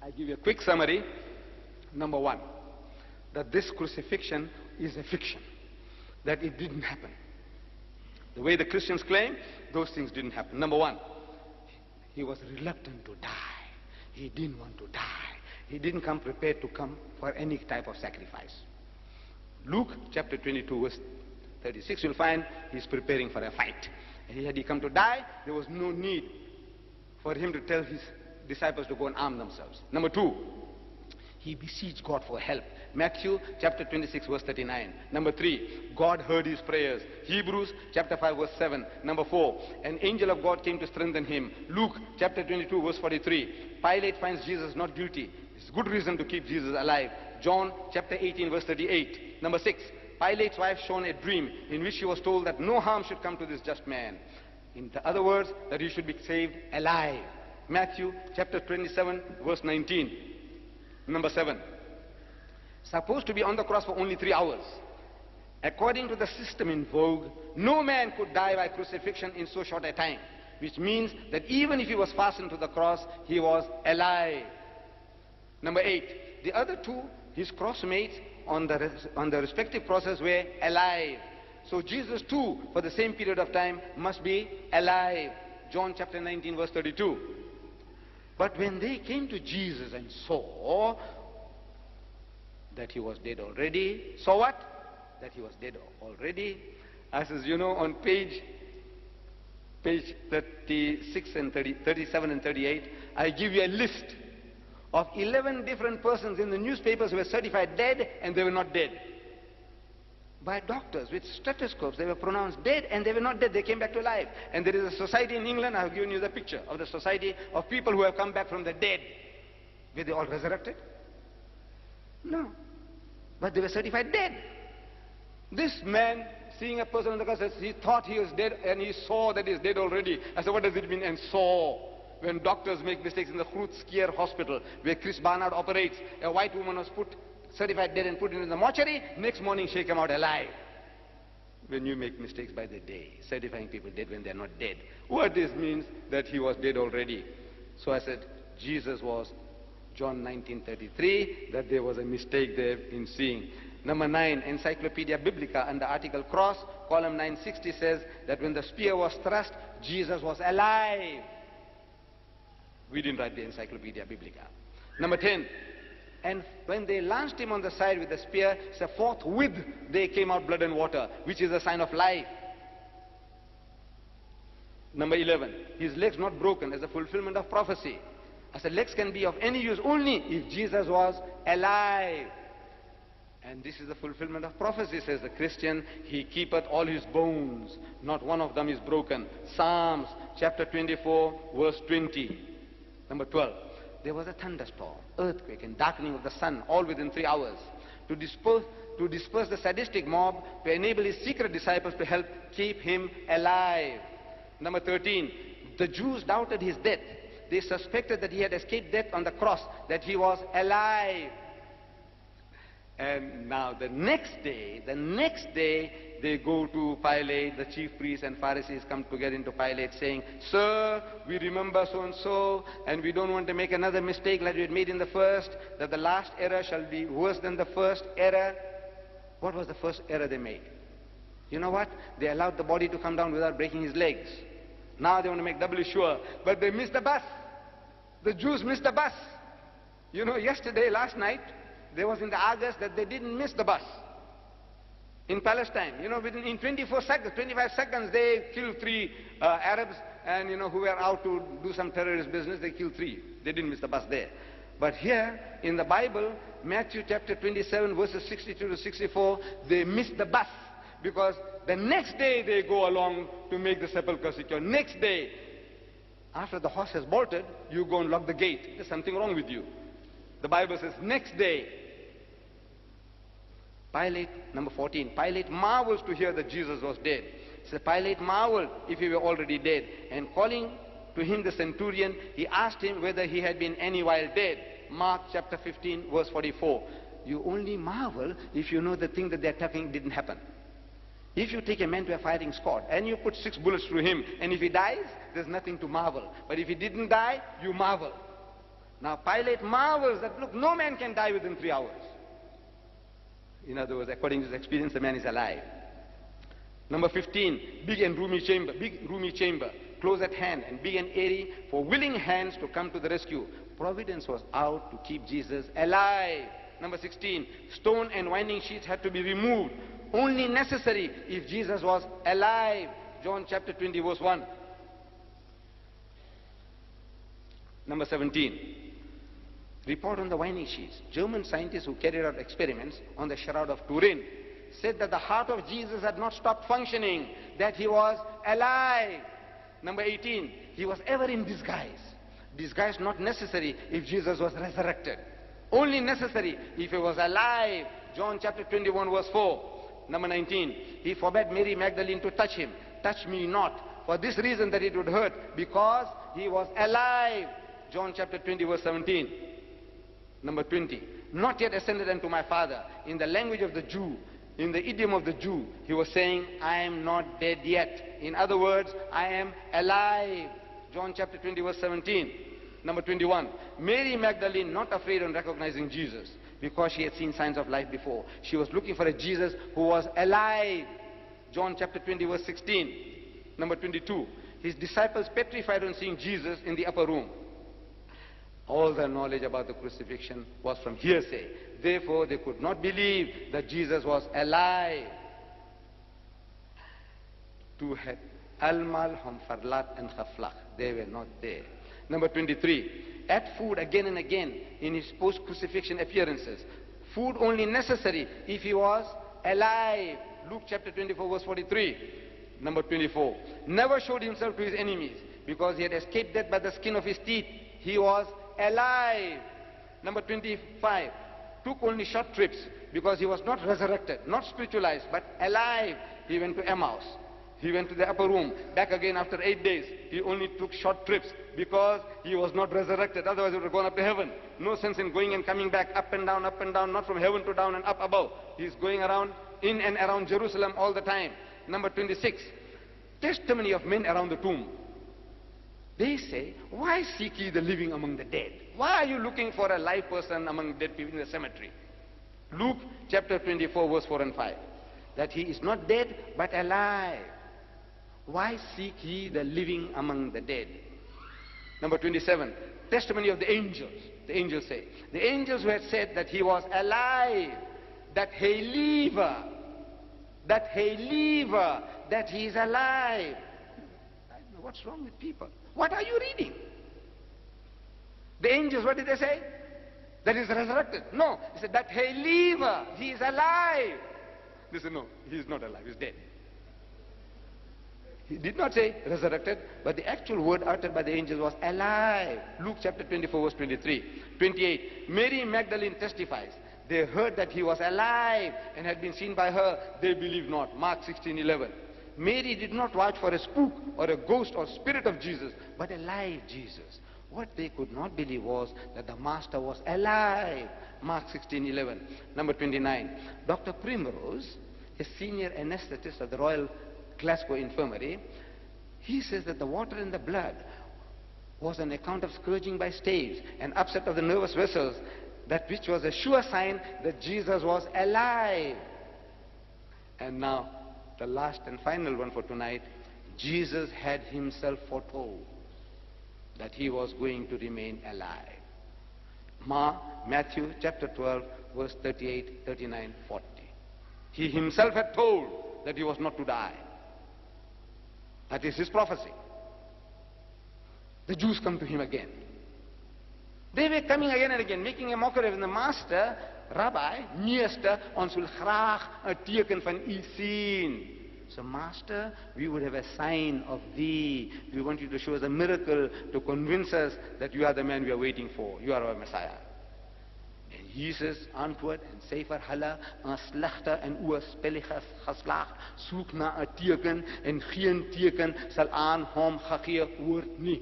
I give you a quick summary. Number one, that this crucifixion is a fiction, that it didn't happen. The way the Christians claim, those things didn't happen. Number one, he was reluctant to die. He didn't want to die. He didn't come prepared to come for any type of sacrifice. Luke chapter 22 verse 36, you'll find he's preparing for a fight. And had he come to die, there was no need for him to tell his disciples to go and arm themselves. Number two, he beseeched God for help. Matthew chapter 26 verse 39. Number three, God heard his prayers. Hebrews chapter 5 verse 7. Number four, an angel of God came to strengthen him. Luke chapter 22 verse 43. Pilate finds Jesus not guilty. It's good reason to keep Jesus alive. John chapter 18 verse 38. Number six, Pilate's wife shown a dream in which she was told that no harm should come to this just man. In other words, that he should be saved alive. Matthew chapter 27 verse 19. Number seven, supposed to be on the cross for only 3 hours. According to the system in vogue, no man could die by crucifixion in so short a time, which means that even if he was fastened to the cross, he was alive. Number eight, the other two, his crossmates on the respective crosses, were alive. So Jesus too, for the same period of time, must be alive. John chapter 19 verse 32. But when they came to Jesus and saw that he was dead already, saw what? That he was dead already. As is, you know, on page 36 and 37 and 38, I give you a list of 11 different persons in the newspapers who were certified dead and they were not dead. By doctors with stethoscopes, they were pronounced dead and they were not dead, they came back to life. And there is a society in England, I have given you the picture of the society of people who have come back from the dead. Were they all resurrected? No. But they were certified dead. This man, seeing a person on the cross, he thought he was dead and he saw that he's dead already. I said, what does it mean? And saw. When doctors make mistakes in the Grootskier hospital, where Chris Barnard operates, a white woman was certified dead and put in the mortuary, next morning she came out alive. When you make mistakes by the day, certifying people dead when they're not dead, what this means? That he was dead already. So I said, Jesus was John 19:33, that there was a mistake there in seeing. Number 9, Encyclopedia Biblica under article cross, column 960 says that when the spear was thrust, Jesus was alive. We didn't write the Encyclopedia Biblica. Number 10, and when they launched him on the side with the spear, so forthwith they came out blood and water, which is a sign of life. Number 11, his legs not broken as a fulfillment of prophecy. I said legs can be of any use only if Jesus was alive. And this is the fulfillment of prophecy, says the Christian. He keepeth all his bones, not one of them is broken. Psalms chapter 24 verse 20. Number 12, there was a thunderstorm, earthquake, and darkening of the sun, all within 3 hours, to disperse the sadistic mob, to enable his secret disciples to help keep him alive. Number 13, the Jews doubted his death. They suspected that he had escaped death on the cross, that he was alive. And now the next day, they go to Pilate, the chief priests and Pharisees come together into Pilate saying, Sir, we remember so-and-so, and we don't want to make another mistake like we had made in the first, that the last error shall be worse than the first error. What was the first error they made? You know what? They allowed the body to come down without breaking his legs. Now they want to make doubly sure, but they missed the bus. The Jews missed the bus. You know, last night, there was in the Argus that they didn't miss the bus. In Palestine, you know, in 25 seconds, they killed 3 Arabs, and you know, who were out to do some terrorist business, they killed 3. They didn't miss the bus there. But here, in the Bible, Matthew chapter 27, verses 62 to 64, they missed the bus, because the next day they go along to make the sepulchre secure. Next day, after the horse has bolted, you go and lock the gate. There's something wrong with you. The Bible says, next day, Pilate, number 14, Pilate marvels to hear that Jesus was dead. So Pilate marveled if he were already dead. And calling to him the centurion, he asked him whether he had been any while dead. Mark chapter 15, verse 44. You only marvel if you know the thing that they're talking didn't happen. If you take a man to a firing squad and you put 6 bullets through him, and if he dies, there's nothing to marvel. But if he didn't die, you marvel. Now Pilate marvels that, look, no man can die within 3 hours. In other words, according to his experience, the man is alive. Number 15, big roomy chamber, close at hand, and big and airy for willing hands to come to the rescue. Providence was out to keep Jesus alive. Number 16, stone and winding sheets had to be removed, only necessary if Jesus was alive. John chapter 20 verse 1. Number 17, report on the winding sheets. German scientists who carried out experiments on the Shroud of Turin said that the heart of Jesus had not stopped functioning, that he was alive. Number 18, he was ever in disguise. Disguise not necessary if Jesus was resurrected. Only necessary if he was alive. John chapter 21 verse 4. Number 19, he forbade Mary Magdalene to touch him. Touch me not, for this reason that it would hurt, because he was alive. John chapter 20 verse 17. Number 20, not yet ascended unto my Father. In the language of the Jew, in the idiom of the Jew, he was saying, I am not dead yet. In other words, I am alive. John chapter 20 verse 17. Number 21, Mary Magdalene not afraid on recognizing Jesus because she had seen signs of life before. She was looking for a Jesus who was alive. John chapter 20 verse 16. Number 22, his disciples petrified on seeing Jesus in the upper room. All their knowledge about the crucifixion was from hearsay. Therefore, they could not believe that Jesus was alive. To had Almal, Hamfarlat and Khaflach. They were not there. Number 23, ate food again and again in his post-crucifixion appearances. Food only necessary if he was alive. Luke chapter 24 verse 43. Number 24, never showed himself to his enemies because he had escaped death by the skin of his teeth. He was alive. Number 25, took only short trips because he was not resurrected, not spiritualized, but alive. He went to Emmaus. He went to the upper room, back again after 8 days. He only took short trips because he was not resurrected. Otherwise he would have gone up to heaven. No sense in going and coming back up and down, not from heaven to down and up above. He's going around, in and around Jerusalem all the time. Number 26, testimony of men around the tomb. They say, why seek ye the living among the dead? Why are you looking for a live person among dead people in the cemetery? Luke chapter 24 verse 4 and 5. That he is not dead but alive. Why seek ye the living among the dead? Number 27, testimony of the angels. The angels say, the angels who had said that he was alive, that he live, that he is alive. I don't know what's wrong with people. What are you reading? The angels, what did they say? That he's resurrected. No, he said that he live, he is alive. They said no, he is not alive, he's dead. He did not say resurrected, but the actual word uttered by the angel was alive. Luke chapter 24 verse 23. 28, Mary Magdalene testifies. They heard that he was alive and had been seen by her. They believed not. Mark 16:11. Mary did not watch for a spook or a ghost or spirit of Jesus, but a live Jesus. What they could not believe was that the Master was alive. Mark 16:11. Number 29, Dr. Primrose, a senior anesthetist of the Royal Glasgow Infirmary, he says that the water in the blood was an account of scourging by staves and upset of the nervous vessels, that which was a sure sign that Jesus was alive. And now, the last and final one for tonight, Jesus had himself foretold that he was going to remain alive. Matthew chapter 12, verse 38, 39, 40. He himself had told that he was not to die. That is his prophecy. The Jews come to him again. They were coming again and again, making a mockery of the Master, Rabbi, meester, ons wil graag 'n teken van u sien. So Master, we would have a sign of thee. We want you to show us a miracle to convince us that you are the man we are waiting for. You are our Messiah. En Jesus antwoord en sê vir hulle, 'n slegte en oorspellige geslag soek na 'n teken en geen teken sal aan hom gegee word nie.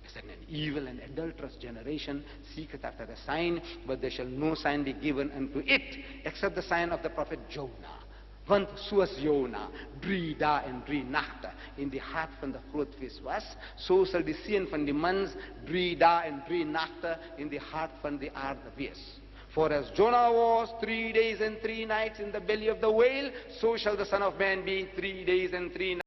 Is that an evil and adulterous generation seeketh after a sign, but there shall no sign be given unto it, except the sign of the prophet Jonah. Want soos Jona 3 dae en 3 nagte in die hart van die grootvis was, so sal die seun van die mens 3 dae en 3 nagte in die hart van die aarde wees. For as Jonah was 3 days and 3 nights in the belly of the whale, so shall the Son of Man be 3 days and 3 nights.